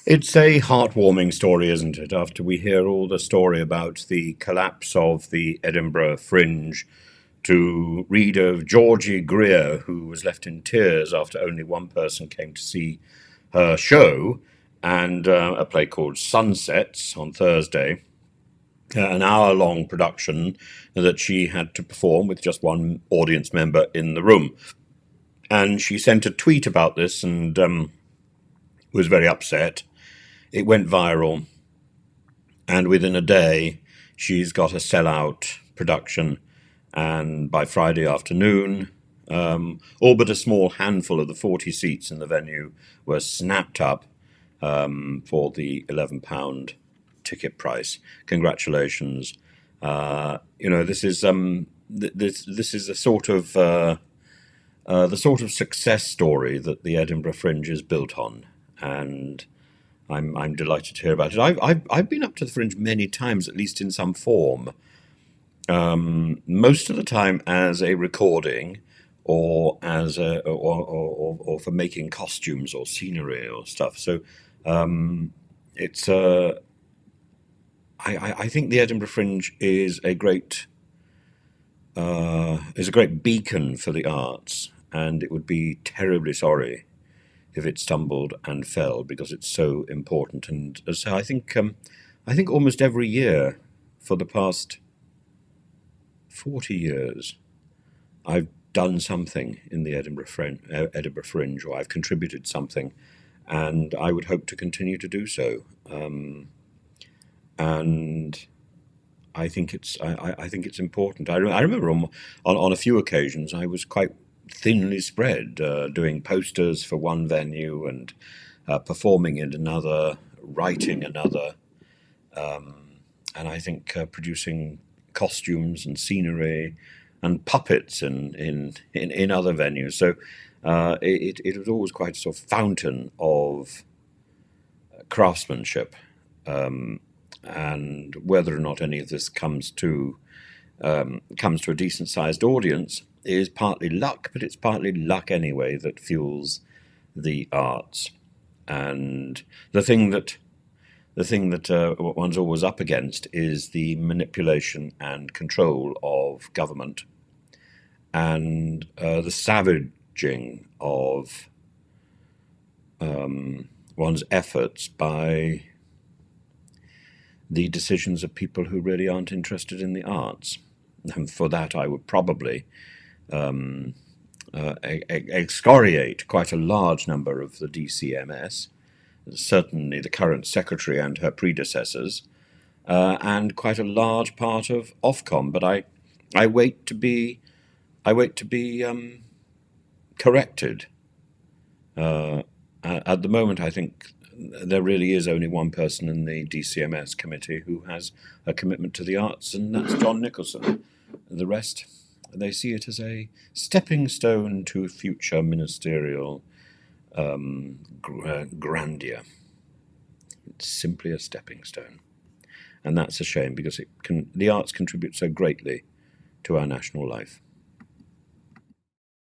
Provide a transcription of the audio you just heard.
It's a heartwarming story, isn't it? After we hear all the story about the collapse of the Edinburgh Fringe, to read of Georgie Grier, who was left in tears after only one person came to see her show, and a play called Sunsets on Thursday, an hour-long production that she had to perform with just one audience member in the room. And she sent a tweet about this and was very upset. It went viral, and within a day, she's got a sellout production. And by Friday afternoon, all but a small handful of the 40 seats in the venue were snapped up for the £11 ticket price. Congratulations! This is this is the sort of success story that the Edinburgh Fringe is built on, and I'm delighted to hear about it. I've been up to the Fringe many times, at least in some form. Most of the time as a recording, or as or for making costumes or scenery or stuff. So it's I think the Edinburgh Fringe is a great beacon for the arts, and it would be terribly sorry if it stumbled and fell, because it's so important. And so I think almost every year for the past 40 years, I've done something in the Edinburgh Fringe, or I've contributed something, and I would hope to continue to do so. And I think it's important. I remember on a few occasions I was quite thinly spread, doing posters for one venue and performing in another, writing another, and I think producing costumes and scenery and puppets in other venues. So it was always quite a sort of fountain of craftsmanship. And whether or not any of this comes to a decent-sized audience is partly luck, but it's partly luck anyway that fuels the arts. And the thing that one's always up against is the manipulation and control of government, and the savaging of one's efforts by the decisions of people who really aren't interested in the arts. And for that, I would probably excoriate quite a large number of the DCMS, certainly the current secretary and her predecessors, and quite a large part of Ofcom. But I wait to be corrected. At the moment, I think there really is only one person in the DCMS committee who has a commitment to the arts, and that's John Nicholson. The rest, they see it as a stepping stone to future ministerial grandeur. It's simply a stepping stone. And that's a shame, because the arts contribute so greatly to our national life.